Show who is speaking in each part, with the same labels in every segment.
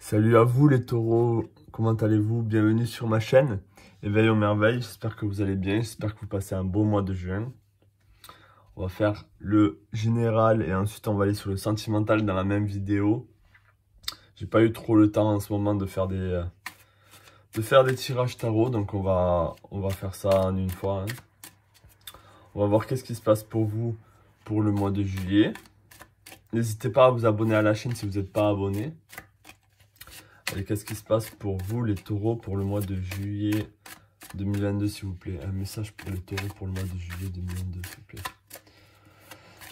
Speaker 1: Salut à vous les taureaux, comment allez-vous? Bienvenue sur ma chaîne Éveil aux merveilles, j'espère que vous allez bien, j'espère que vous passez un beau mois de juin. On va faire le général et ensuite on va aller sur le sentimental dans la même vidéo. J'ai pas eu trop le temps en ce moment de faire des tirages tarot, donc on va faire ça en une fois. On va voir qu'est-ce qui se passe pour vous pour le mois de juillet. N'hésitez pas à vous abonner à la chaîne si vous n'êtes pas abonné. Et qu'est-ce qui se passe pour vous les taureaux pour le mois de juillet 2022 s'il vous plaît? Un message pour les taureaux pour le mois de juillet 2022 s'il vous plaît.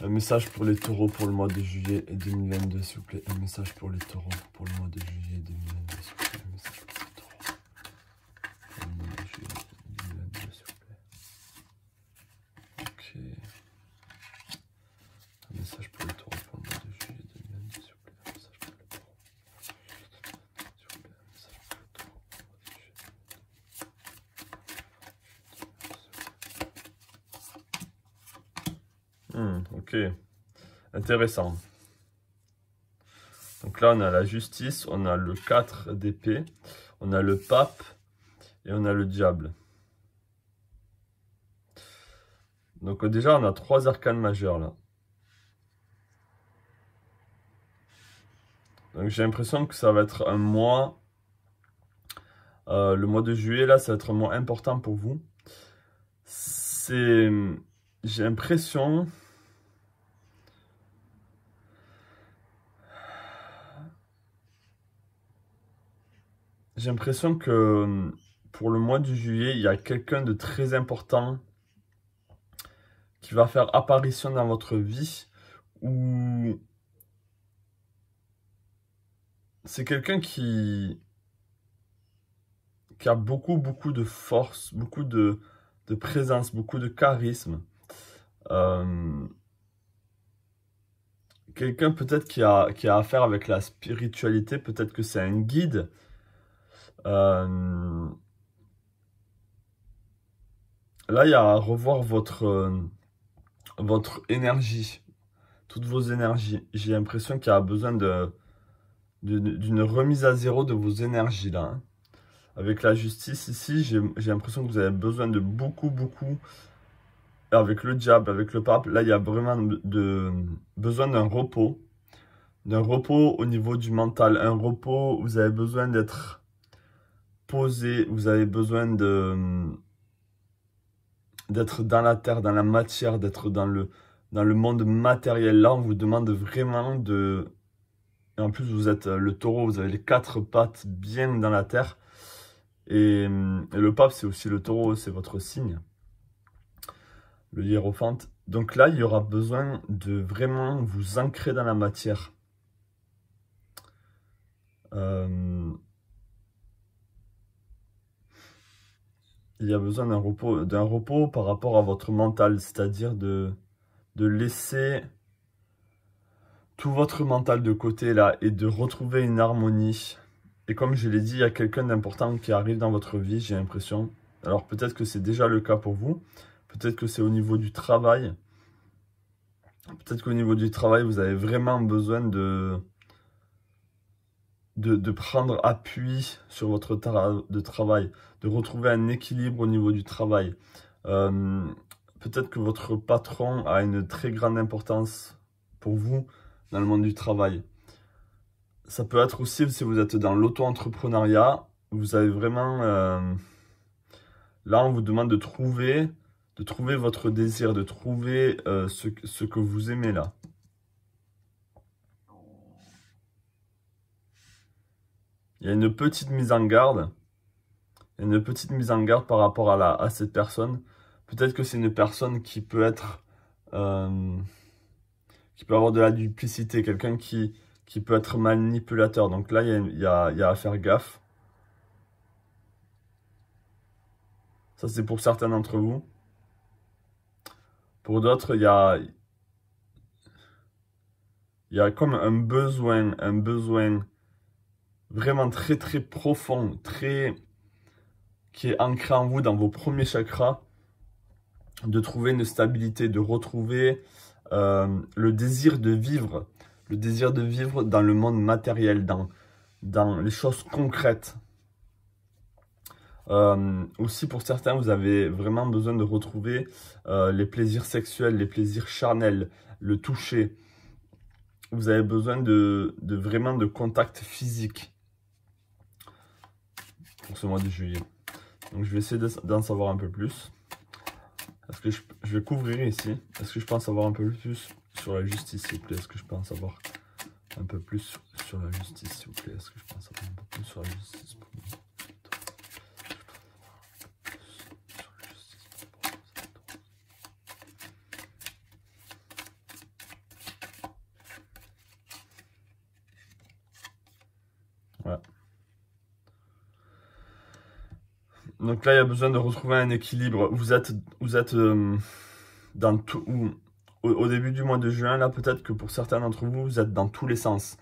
Speaker 1: Un message pour les taureaux pour le mois de juillet 2022 s'il vous plaît. Un message pour les taureaux pour le mois de juillet 2022 s'il vous plaît. Un message pour les taureaux pour le mois de juillet 2022 s'il vous plaît. Ok. Un message pour les taureaux pour le mois de juillet 2022 s'il vous plaît. Un message pour les taureaux. Ok, intéressant. Donc là, on a la justice, on a le 4 d'épée, on a le pape et on a le diable. Donc déjà, on a 3 arcanes majeurs là. Donc j'ai l'impression que ça va être un mois, le mois de juillet là, ça va être un mois important pour vous. J'ai l'impression... J'ai l'impression que pour le mois de juillet, il y a quelqu'un de très important qui va faire apparition dans votre vie, ou c'est quelqu'un qui a beaucoup de force, beaucoup de présence, beaucoup de charisme. Quelqu'un peut-être qui a affaire avec la spiritualité, peut-être que c'est un guide. Là, il y a à revoir votre énergie, toutes vos énergies. J'ai l'impression qu'il y a besoin d'une remise à zéro de vos énergies là. Hein. Avec la justice ici, j'ai l'impression que vous avez besoin de beaucoup. Avec le diable, avec le pape, là il y a vraiment besoin d'un repos. D'un repos au niveau du mental. Un repos, vous avez besoin d'être posé, vous avez besoin d'être dans la terre, dans la matière, d'être dans le monde matériel. Là, on vous demande vraiment de... Et en plus, vous êtes le taureau, vous avez les 4 pattes bien dans la terre. Et le pape, c'est aussi le taureau, c'est votre signe. Le hiérophante. Donc là, il y aura besoin de vraiment vous ancrer dans la matière. Il y a besoin d'un repos par rapport à votre mental, c'est-à-dire de laisser tout votre mental de côté là et de retrouver une harmonie. Et comme je l'ai dit, il y a quelqu'un d'important qui arrive dans votre vie, j'ai l'impression. Alors peut-être que c'est déjà le cas pour vous, peut-être que c'est au niveau du travail. Peut-être qu'au niveau du travail, vous avez vraiment besoin de prendre appui sur votre travail, de retrouver un équilibre au niveau du travail. Peut-être que votre patron a une très grande importance pour vous dans le monde du travail. Ça peut être aussi si vous êtes dans l'auto-entrepreneuriat, vous avez vraiment... là, on vous demande de trouver votre désir, de trouver ce que vous aimez là. Il y a une petite mise en garde. Il y a une petite mise en garde par rapport à cette personne. Peut-être que c'est une personne qui peut être... qui peut avoir de la duplicité. Quelqu'un qui peut être manipulateur. Donc là, il y a à faire gaffe. Ça, c'est pour certains d'entre vous. Pour d'autres, il y a comme un besoin vraiment très profond, qui est ancré en vous, dans vos premiers chakras, de trouver une stabilité, de retrouver le désir de vivre dans le monde matériel, dans dans les choses concrètes. Aussi pour certains, vous avez vraiment besoin de retrouver les plaisirs sexuels, les plaisirs charnels, le toucher. Vous avez besoin vraiment de contact physique pour ce mois de juillet. Donc je vais essayer d'en savoir un peu plus. Est-ce que je vais couvrir ici. Est-ce que je peux en savoir un peu plus sur la justice, s'il vous plaît? Est-ce que je peux en savoir un peu plus sur la justice, s'il vous plaît? Est-ce que je peux en savoir un peu plus sur la justice? Voilà. Donc là, il y a besoin de retrouver un équilibre. Vous êtes dans tout. Au début du mois de juin, là, peut-être que pour certains d'entre vous, vous êtes dans tous les sens.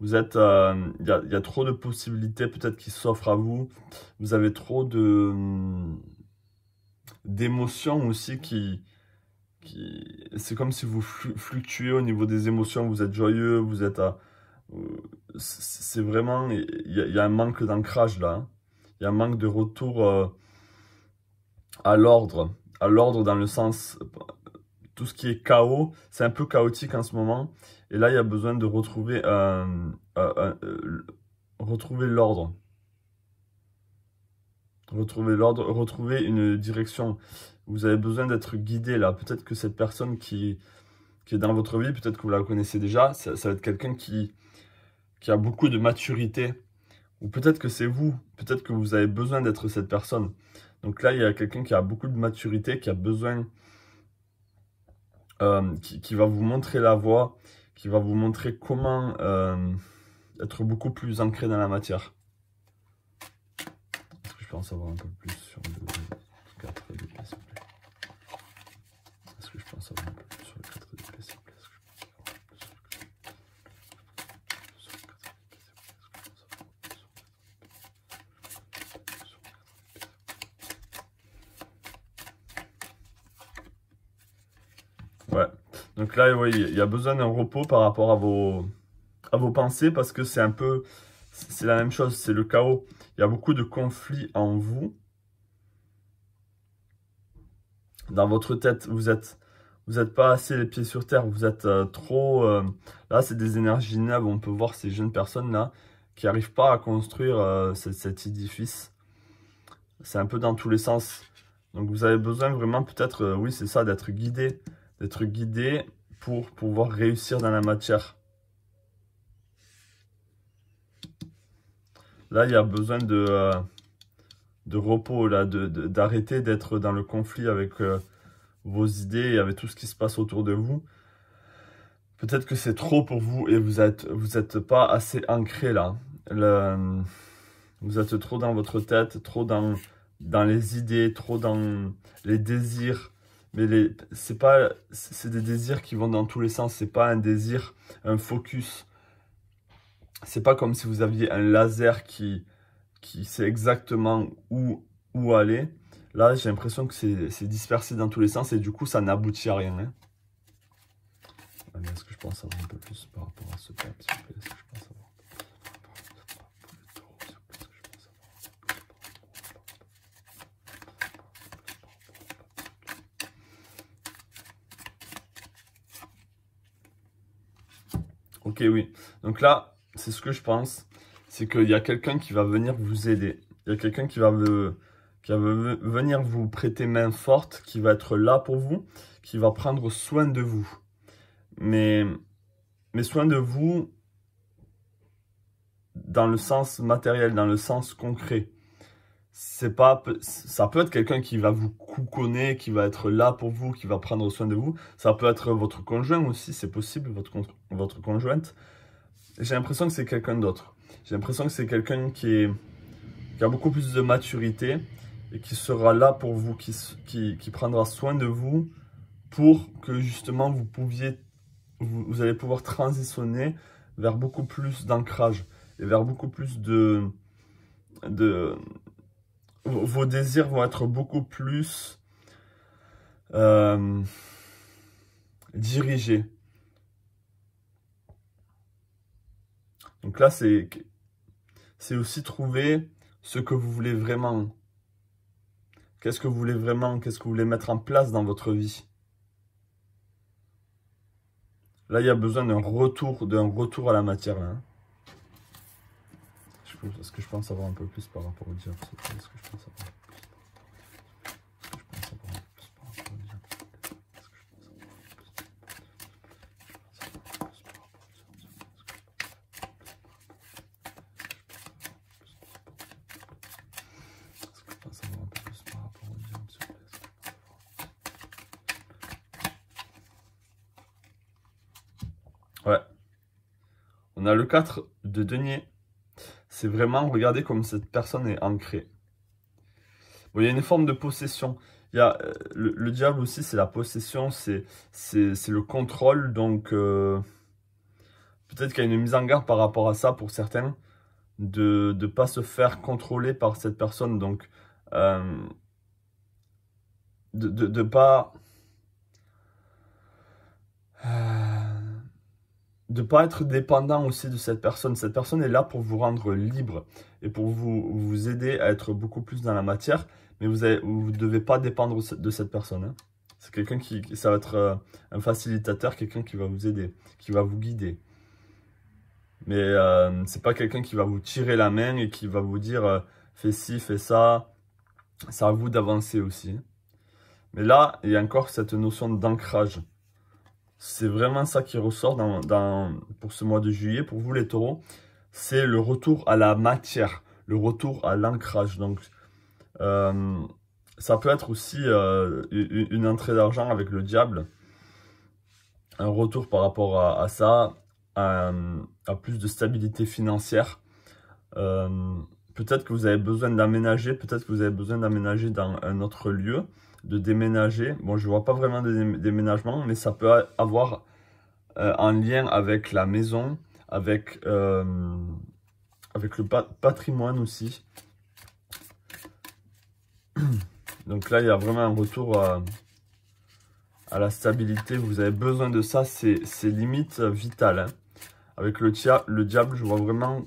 Speaker 1: Vous êtes, il y a trop de possibilités peut-être qui s'offrent à vous. Vous avez trop d'émotions aussi c'est comme si vous fluctuez au niveau des émotions. Vous êtes joyeux, vous êtes c'est vraiment, il y a un manque d'ancrage là. Hein. Il y a un manque de retour à l'ordre dans le sens, tout ce qui est chaos, c'est un peu chaotique en ce moment. Et là, il y a besoin de retrouver retrouver l'ordre. Retrouver une direction. Vous avez besoin d'être guidé là. Peut-être que cette personne qui est dans votre vie, peut-être que vous la connaissez déjà, ça va être quelqu'un qui a beaucoup de maturité. Ou peut-être que c'est vous, peut-être que vous avez besoin d'être cette personne. Donc là, il y a quelqu'un qui a beaucoup de maturité, qui a besoin, qui va vous montrer la voie, qui va vous montrer comment être beaucoup plus ancré dans la matière. Est-ce que je peux en savoir un peu plus sur le 4 d'épée, s'il vous plaît? Est-ce que je peux en savoir un peu plus sur le 4 d'épée, s'il vous plaît? Ouais, donc là, oui, il y a besoin d'un repos par rapport à vos pensées parce que c'est la même chose, c'est le chaos. Il y a beaucoup de conflits en vous. Dans votre tête, vous êtes pas assez les pieds sur terre, vous êtes trop... là, c'est des énergies neuves, on peut voir ces jeunes personnes-là qui n'arrivent pas à construire cet édifice. C'est un peu dans tous les sens. Donc vous avez besoin vraiment peut-être, oui c'est ça, d'être guidé pour pouvoir réussir dans la matière. Là, il y a besoin de repos, là, d'arrêter d'être dans le conflit avec vos idées et avec tout ce qui se passe autour de vous. Peut-être que c'est trop pour vous et vous êtes pas assez ancré là. Vous êtes trop dans votre tête, trop dans les idées, trop dans les désirs. Mais c'est des désirs qui vont dans tous les sens. C'est pas un désir, un focus. C'est pas comme si vous aviez un laser qui sait exactement où aller. Là, j'ai l'impression que c'est dispersé dans tous les sens et du coup, ça n'aboutit à rien. Hein. Est-ce que je pense savoir un peu plus par rapport à ce pape, s'il vous plaît? Est-ce que je pense savoir Ok, oui. Donc là, c'est ce que je pense. C'est qu'il y a quelqu'un qui va venir vous aider. Il y a quelqu'un qui va venir vous prêter main forte, qui va être là pour vous, qui va prendre soin de vous. Mais soin de vous dans le sens matériel, dans le sens concret. Ça peut être quelqu'un qui va vous couconner, qui va être là pour vous, qui va prendre soin de vous. Ça peut être votre conjoint aussi, c'est possible, votre conjointe. J'ai l'impression que c'est quelqu'un d'autre. J'ai l'impression que c'est quelqu'un qui a beaucoup plus de maturité et qui sera là pour vous, qui prendra soin de vous pour que justement vous allez pouvoir transitionner vers beaucoup plus d'ancrage et vers beaucoup plus vos désirs vont être beaucoup plus dirigés. Donc là, c'est aussi trouver ce que vous voulez vraiment. Qu'est-ce que vous voulez vraiment? Qu'est-ce que vous voulez mettre en place dans votre vie? Là, il y a besoin d'un retour à la matière. Là, hein. Est-ce que je pense avoir un peu plus par rapport au diable? Est-ce que je pense avoir un peu plus par rapport au diable? Ouais. On a le 4 de denier. C'est vraiment, regardez comme cette personne est ancrée. Bon, il y a une forme de possession. Il y a, le diable aussi, c'est la possession, c'est le contrôle. Donc, peut-être qu'il y a une mise en garde par rapport à ça pour certains, de ne pas se faire contrôler par cette personne. Donc, de pas... de ne pas être dépendant aussi de cette personne. Cette personne est là pour vous rendre libre et pour vous aider à être beaucoup plus dans la matière, mais vous ne devez pas dépendre de cette personne. Hein. C'est quelqu'un ça va être un facilitateur, quelqu'un qui va vous aider, qui va vous guider. Mais c'est pas quelqu'un qui va vous tirer la main et qui va vous dire fais ci, fais ça. C'est à vous d'avancer aussi. Mais là, il y a encore cette notion d'ancrage. C'est vraiment ça qui ressort pour ce mois de juillet, pour vous les taureaux. C'est le retour à la matière, le retour à l'ancrage. Donc, ça peut être aussi une entrée d'argent avec le diable. Un retour par rapport à ça, à plus de stabilité financière. Peut-être que vous avez besoin d'aménager, peut-être que vous avez besoin d'aménager dans un autre lieu, de déménager. Bon, je ne vois pas vraiment de déménagement, mais ça peut avoir un lien avec la maison, avec le patrimoine aussi. Donc là, il y a vraiment un retour à la stabilité. Vous avez besoin de ça, c'est limite vital. Hein. Avec le diable, je vois vraiment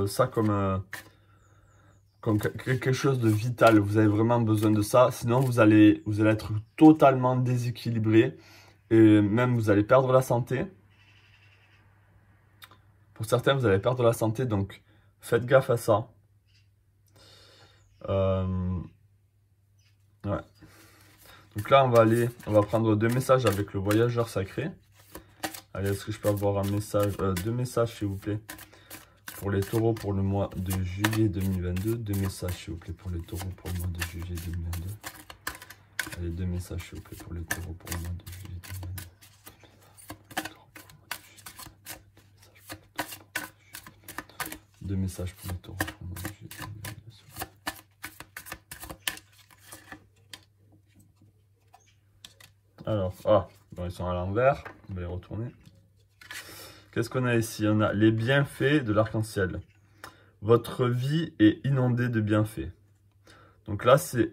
Speaker 1: ça comme quelque chose de vital. Vous avez vraiment besoin de ça. Sinon, vous allez être totalement déséquilibré. Et même, vous allez perdre la santé. Pour certains, vous allez perdre la santé. Donc, faites gaffe à ça. Ouais. Donc là, on va prendre 2 messages avec le voyageur sacré. Allez, est-ce que je peux avoir un message, 2 messages, s'il vous plaît, pour les taureaux pour le mois de juillet 2022. 2 messages, s'il vous plaît, pour les taureaux pour le mois de juillet 2022. Allez, 2 messages, s'il vous plaît, pour les taureaux pour le mois de juillet 2022. 2 messages pour les taureaux pour le mois de juillet 2022. Alors, bon, ils sont à l'envers. On va les retourner. Qu'est-ce qu'on a ici? On a les bienfaits de l'arc-en-ciel. Votre vie est inondée de bienfaits. Donc là, c'est...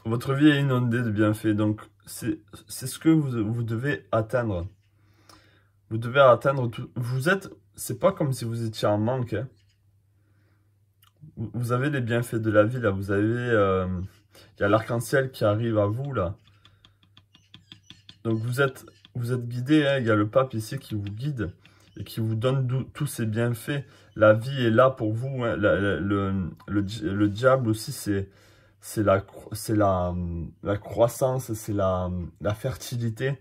Speaker 1: Votre vie est inondée de bienfaits. Donc, c'est ce que vous devez atteindre. Vous devez atteindre tout. Vous êtes... C'est pas comme si vous étiez en manque. Hein. Vous avez les bienfaits de la vie, là. Vous avez... Il y a l'arc-en-ciel qui arrive à vous, là. Donc, vous êtes guidé. Hein. Il y a le pape ici qui vous guide et qui vous donne tous ces bienfaits. La vie est là pour vous. Hein. Le diable aussi, c'est la croissance, c'est la fertilité.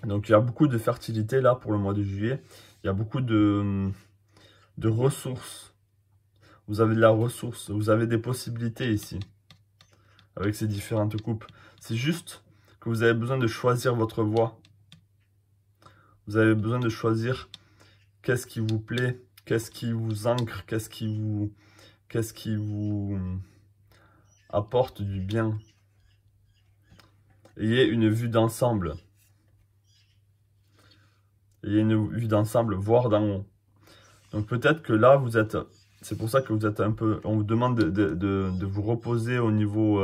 Speaker 1: Donc, il y a beaucoup de fertilité là pour le mois de juillet. Il y a beaucoup de ressources. Vous avez de la ressource. Vous avez des possibilités ici. Avec ces différentes coupes. C'est juste que vous avez besoin de choisir votre voie. Vous avez besoin de choisir qu'est-ce qui vous plaît, qu'est-ce qui vous ancre, qu'est-ce qui vous apporte du bien. Ayez une vue d'ensemble. Ayez une vue d'ensemble, voir d'en haut. Donc peut-être que là, vous êtes... C'est pour ça que vous êtes un peu... On vous demande de vous reposer au niveau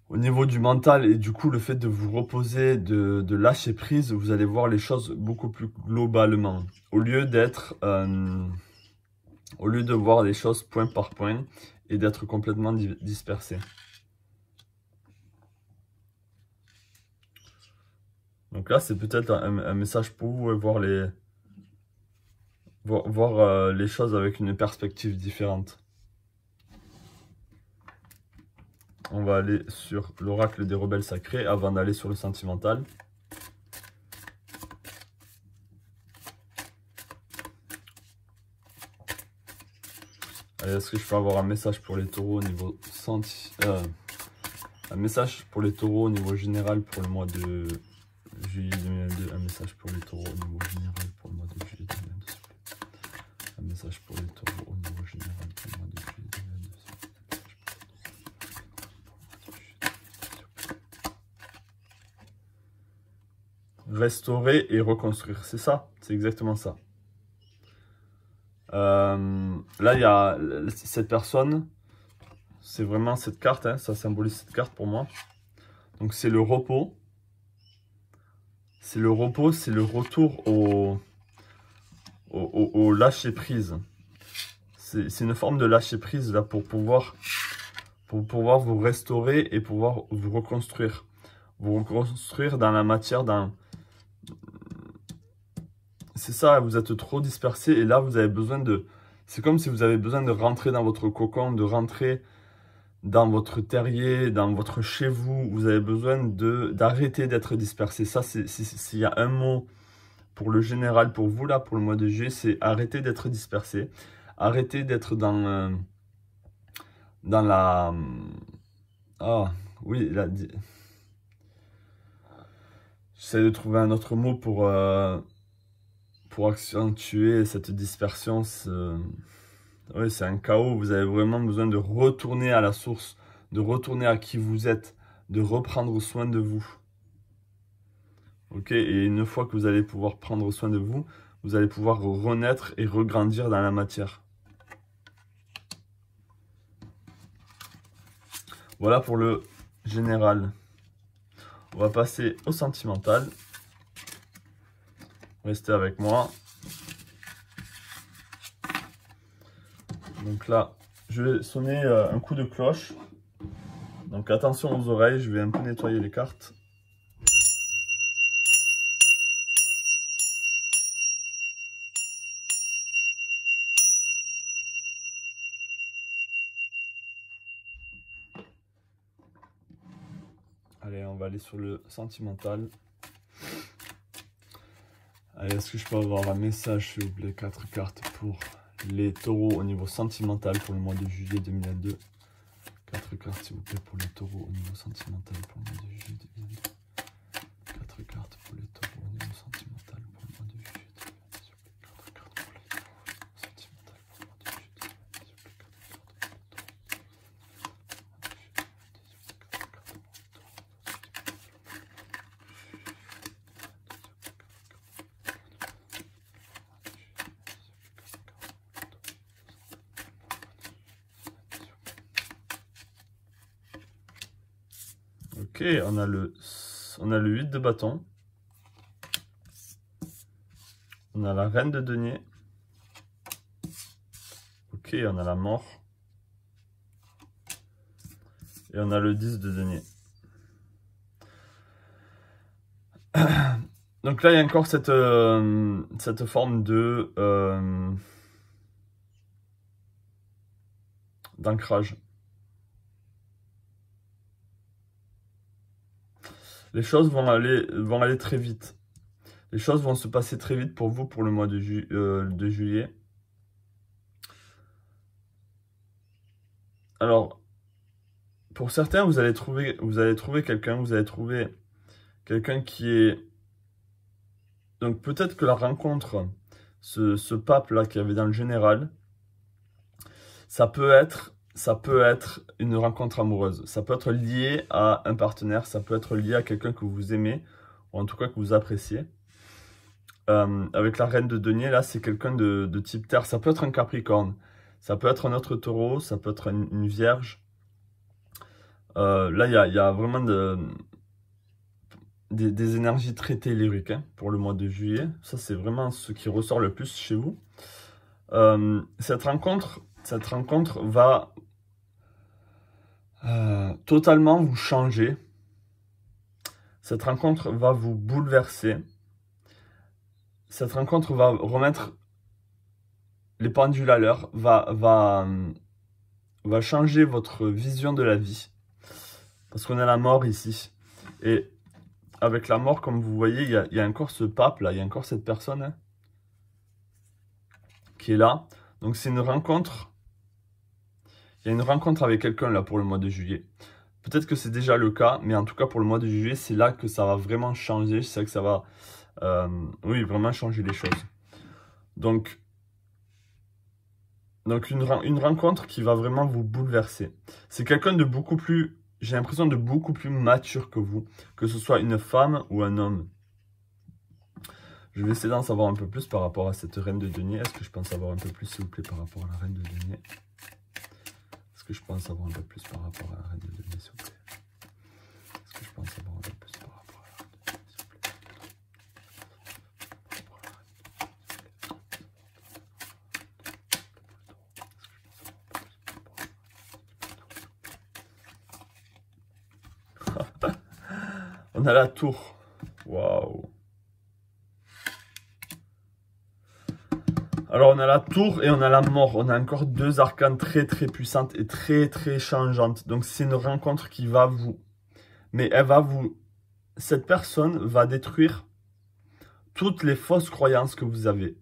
Speaker 1: au niveau du mental et du coup le fait de vous reposer, de lâcher prise, vous allez voir les choses beaucoup plus globalement. Au lieu de voir les choses point par point et d'être complètement dispersé. Donc là, c'est peut-être un message pour vous, voir les choses avec une perspective différente. On va aller sur l'oracle des rebelles sacrés avant d'aller sur le sentimental. Allez, est-ce que je peux avoir un message pour les taureaux au niveau un message pour les taureaux au niveau général pour le mois de juillet 2022. Un message pour les taureaux au niveau général pour le mois de juillet 2022. Un message pour les taureaux au niveau général pour le mois de juillet 2022. Restaurer et reconstruire, c'est ça, c'est exactement ça. Là, il y a cette personne, c'est vraiment cette carte, hein, ça symbolise cette carte pour moi. Donc c'est le repos. C'est le repos, c'est le retour au lâcher prise. C'est une forme de lâcher prise là pour pouvoir vous restaurer et pouvoir vous reconstruire. Vous reconstruire dans la matière, c'est ça, vous êtes trop dispersé et là vous avez besoin de... C'est comme si vous avez besoin de rentrer dans votre cocon, de rentrer dans votre terrier, dans votre chez vous. Vous avez besoin d'arrêter d'être dispersé. Ça, s'il y a un mot pour le général, pour vous là, pour le mois de juillet, c'est arrêter d'être dispersé. Arrêter d'être dans la... Ah, oui, là... J'essaie de trouver un autre mot pour accentuer cette dispersion. Oui, c'est un chaos. Vous avez vraiment besoin de retourner à la source, de retourner à qui vous êtes, de reprendre soin de vous. Ok, et une fois que vous allez pouvoir prendre soin de vous, vous allez pouvoir renaître et regrandir dans la matière. Voilà pour le général. On va passer au sentimental. Restez avec moi. Donc là, je vais sonner un coup de cloche. Donc attention aux oreilles, je vais un peu nettoyer les cartes. Allez, on va aller sur le sentimental. Allez, est-ce que je peux avoir un message, s'il vous plaît, 4 cartes pour les taureaux au niveau sentimental pour le mois de juillet 2022. 4 cartes, s'il vous plaît, pour les taureaux au niveau sentimental pour le mois de juillet 2022. 4 cartes pour les taureaux au niveau sentimental pour le mois de juillet 2022. 4 cartes pour les taureaux sentimental pour le mois de juillet 2022. Ok, on a le 8 de bâton. On a la reine de denier. Ok, on a la mort. Et on a le 10 de denier. Donc là, il y a encore cette forme d'ancrage. Les choses vont aller très vite. Les choses vont se passer très vite pour vous pour le mois de juillet. Alors, pour certains, vous allez trouver quelqu'un qui est... Donc peut-être que la rencontre, ce pape-là qu'il y avait dans le général, ça peut être une rencontre amoureuse. Ça peut être lié à un partenaire, ça peut être lié à quelqu'un que vous aimez, ou en tout cas que vous appréciez. Avec la reine de denier, là, c'est quelqu'un de type terre. Ça peut être un capricorne, ça peut être un autre taureau, ça peut être une vierge. Là, il y a vraiment des énergies très telluriques hein, pour le mois de juillet. Ça, c'est vraiment ce qui ressort le plus chez vous. Cette rencontre va totalement vous changer. Cette rencontre va vous bouleverser. Cette rencontre va remettre les pendules à l'heure, va changer votre vision de la vie. Parce qu'on a la mort ici. Et avec la mort, comme vous voyez, il y a encore ce pape là, il y a encore cette personne hein, qui est là. Donc c'est une rencontre. Il y a une rencontre avec quelqu'un là pour le mois de juillet. Peut-être que c'est déjà le cas, mais en tout cas pour le mois de juillet, c'est là que ça va vraiment changer. C'est là que ça va, oui, vraiment changer les choses. Donc une rencontre qui va vraiment vous bouleverser. C'est quelqu'un de beaucoup plus, j'ai l'impression de beaucoup plus mature que vous, que ce soit une femme ou un homme. Je vais essayer d'en savoir un peu plus par rapport à cette reine de denier. Est-ce que je peux en savoir un peu plus, s'il vous plaît, par rapport à la reine de denier? Est-ce que je peux en savoir un peu plus par rapport à la reine de denier, s'il vous plaît? Est-ce que je peux en savoir un peu plus par rapport à la reine de denier, s'il vous plaît? On a la tour. Waouh. Alors on a la tour et on a la mort. On a encore deux arcanes très très puissantes et très très changeantes. Donc c'est une rencontre qui va vous... Mais elle va vous... Cette personne va détruire toutes les fausses croyances que vous avez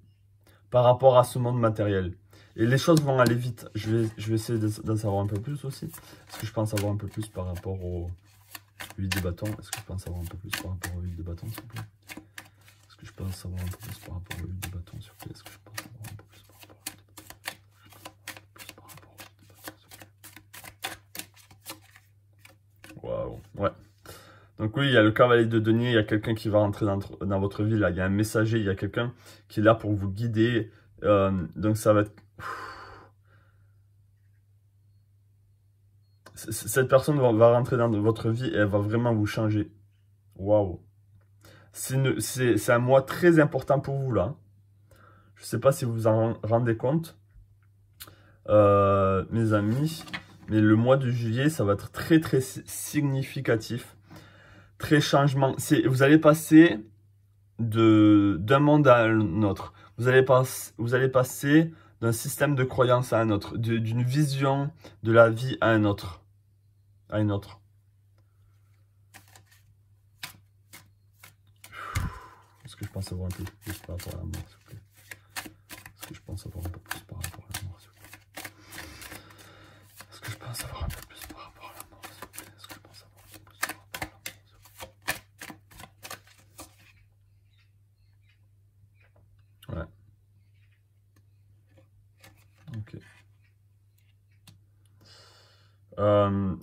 Speaker 1: par rapport à ce monde matériel. Et les choses vont aller vite. Je vais essayer d'en savoir un peu plus aussi. Est-ce que je peux en savoir un peu plus par rapport au 8 de bâton? Est-ce que je peux en savoir un peu plus par rapport au 8 de bâton, s'il vous plaît? Est-ce que je peux en savoir un peu plus par rapport au 8 de bâton, s'il vous plaît? Est-ce que je peux en savoir un peu plus par rapport au 8 de bâton? Waouh, ouais. Donc oui, il y a le cavalier de denier, il y a quelqu'un qui va rentrer dans votre vie, là. Il y a un messager, il y a quelqu'un qui est là pour vous guider. Donc ça va être... Cette personne va rentrer dans votre vie et elle va vraiment vous changer. Waouh. C'est un mois très important pour vous, là. Je ne sais pas si vous vous en rendez compte, mes amis. Mais le mois de juillet, ça va être très, très significatif. Très changement. Vous allez passer d'un monde à un autre. Vous allez passer d'un système de croyance à un autre. D'une vision de la vie à un autre. À une autre. Est-ce que je pense avoir un peu plus par rapport à la mort, s'il vous plaît? Est-ce que je pense avoir un peu plus par rapport à la mort, s'il vous plaît? Est-ce que je pense avoir un peu plus par rapport à la mort, s'il vous plaît? Est-ce que je pense avoir un peu plus par rapport à la mort, s'il vous plaît? Ouais. Ok.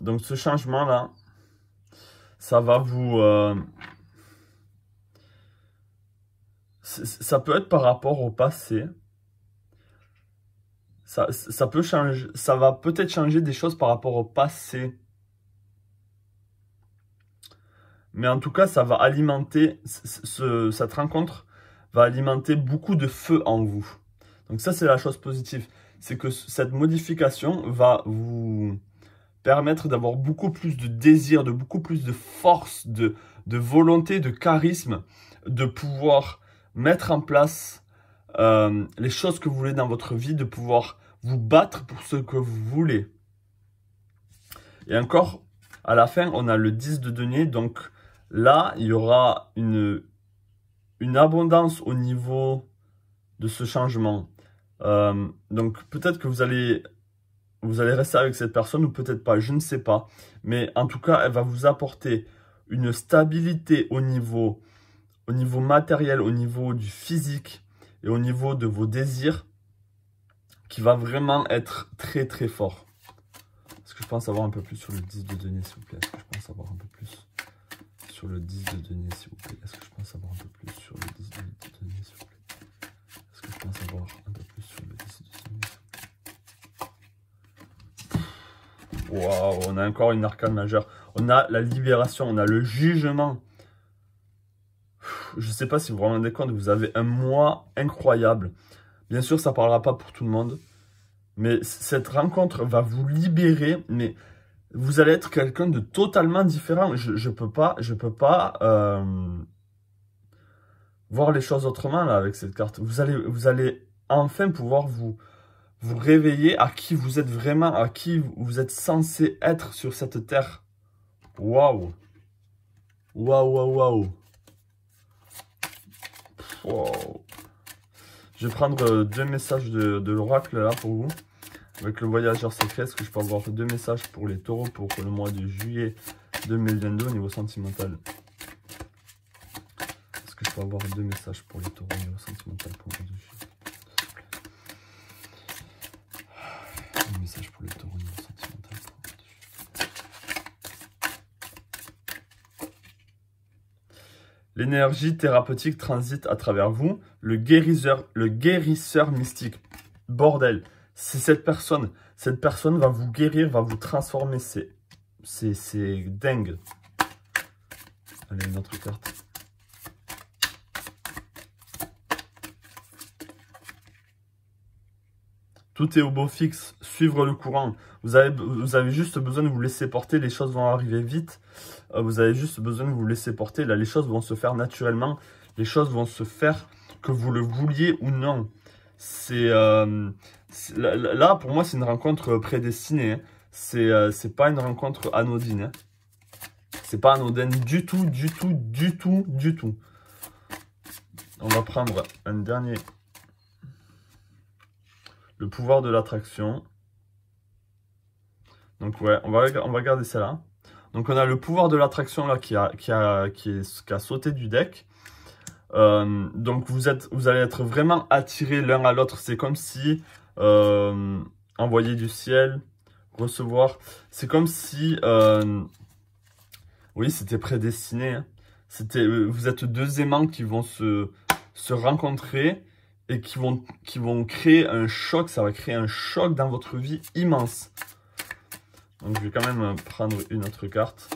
Speaker 1: Donc ce changement-là, ça va vous... ça peut être par rapport au passé. Ça peut changer, ça va peut-être changer des choses par rapport au passé. Mais en tout cas, ça va alimenter, cette rencontre va alimenter beaucoup de feu en vous. Donc ça, c'est la chose positive. C'est que cette modification va vous permettre d'avoir beaucoup plus de désir, de beaucoup plus de force, de volonté, de charisme, de pouvoir mettre en place les choses que vous voulez dans votre vie, de pouvoir vous battre pour ce que vous voulez. Et encore, à la fin, on a le 10 de denier. Donc là, il y aura une abondance au niveau de ce changement. Donc peut-être que vous allez rester avec cette personne ou peut-être pas, je ne sais pas. Mais en tout cas, elle va vous apporter une stabilité au niveau matériel, au niveau du physique et au niveau de vos désirs qui va vraiment être très très fort. Est-ce que je peux en savoir un peu plus sur le 10 de denier, s'il vous plaît? Est-ce que je peux en savoir un peu plus sur le 10 de denier, s'il vous plaît? Est-ce que je peux en savoir un peu plus sur le 10 de denier, s'il vous plaît? Est-ce que je peux en savoir un peu plus sur le 10 de denier, s'il vous plaît? Waouh, on a encore une arcane majeure. On a la libération, on a le jugement. Je ne sais pas si vous vous rendez compte, vous avez un mois incroyable. Bien sûr, ça ne parlera pas pour tout le monde. Mais cette rencontre va vous libérer. Mais vous allez être quelqu'un de totalement différent. Je peux pas voir les choses autrement là, avec cette carte. Vous allez enfin pouvoir vous réveiller à qui vous êtes vraiment, à qui vous êtes censé être sur cette terre. Waouh. Waouh, waouh, waouh. Wow. Je vais prendre 2 messages de l'oracle là pour vous. Avec le voyageur secret, est-ce que je peux avoir 2 messages pour les taureaux pour le mois de juillet 2022 au niveau sentimental? Est-ce que je peux avoir 2 messages pour les taureaux au niveau sentimental pour le mois de juillet? 2 messages pour les taureaux au niveau sentimental pour le mois de juillet. L'énergie thérapeutique transite à travers vous. Le guérisseur mystique. Bordel, c'est cette personne. Cette personne va vous guérir, va vous transformer. C'est dingue. Allez, une autre carte. Tout est au beau fixe. Suivre le courant. Vous avez juste besoin de vous laisser porter. Les choses vont arriver vite. Vous avez juste besoin de vous laisser porter. Là, les choses vont se faire naturellement. Les choses vont se faire que vous le vouliez ou non. Là, pour moi, c'est une rencontre prédestinée. Hein. C'est pas une rencontre anodine. Hein. C'est pas anodin du tout, du tout, du tout, du tout. On va prendre un dernier. Le pouvoir de l'attraction. Donc ouais, on va garder celle-là. Donc on a le pouvoir de l'attraction là qui a sauté du deck. Donc vous allez être vraiment attirés l'un à l'autre. C'est comme si envoyer du ciel, recevoir. C'est comme si oui, c'était prédestiné. Hein. Vous êtes 2 aimants qui vont se rencontrer et qui vont créer un choc. Ça va créer un choc dans votre vie immense. Donc je vais quand même prendre une autre carte.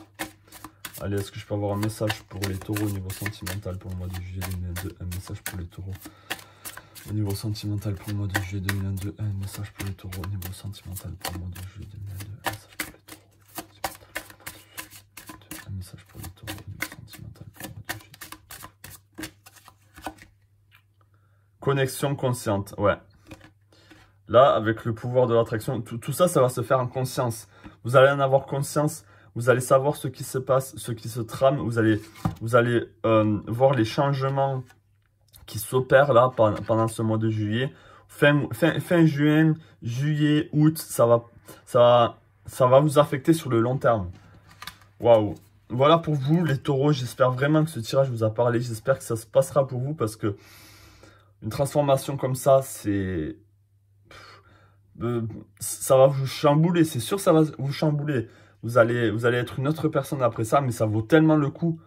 Speaker 1: Allez, est-ce que je peux avoir un message pour les taureaux au niveau sentimental pour le mois de juillet 2022? Un message pour les taureaux au niveau sentimental pour le mois de juillet 2022. Un message pour les taureaux au niveau sentimental pour le mois de juillet 2022. Un message pour les taureaux au niveau sentimental pour le mois de juillet 2022. Connexion consciente, ouais. Là, avec le pouvoir de l'attraction, tout ça, ça va se faire en conscience. Vous allez en avoir conscience. Vous allez savoir ce qui se passe, ce qui se trame. Vous allez voir les changements qui s'opèrent là pendant ce mois de juillet. Fin juin, juillet, août, ça va vous affecter sur le long terme. Waouh! Voilà pour vous les taureaux. J'espère vraiment que ce tirage vous a parlé. J'espère que ça se passera pour vous parce que une transformation comme ça, ça va vous chambouler. C'est sûr que ça va vous chambouler. Vous allez être une autre personne après ça, mais ça vaut tellement le coup.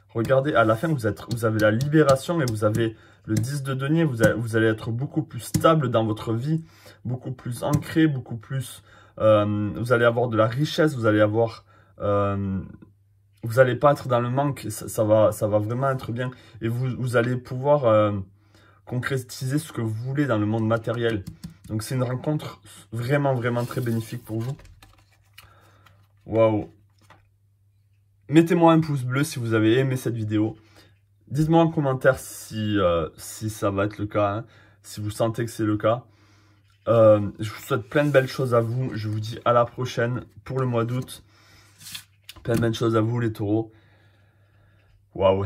Speaker 1: Regardez, à la fin, vous avez la libération et vous avez le 10 de denier. Vous allez être beaucoup plus stable dans votre vie, beaucoup plus ancré, beaucoup plus... vous allez avoir de la richesse, vous allez avoir... vous n'allez pas être dans le manque, ça va vraiment être bien. Et vous allez pouvoir concrétiser ce que vous voulez dans le monde matériel. Donc c'est une rencontre vraiment, vraiment très bénéfique pour vous. Waouh! Mettez-moi un pouce bleu si vous avez aimé cette vidéo. Dites-moi en commentaire si ça va être le cas, hein, si vous sentez que c'est le cas. Je vous souhaite plein de belles choses à vous. Je vous dis à la prochaine pour le mois d'août. Plein de belles choses à vous les taureaux. Waouh!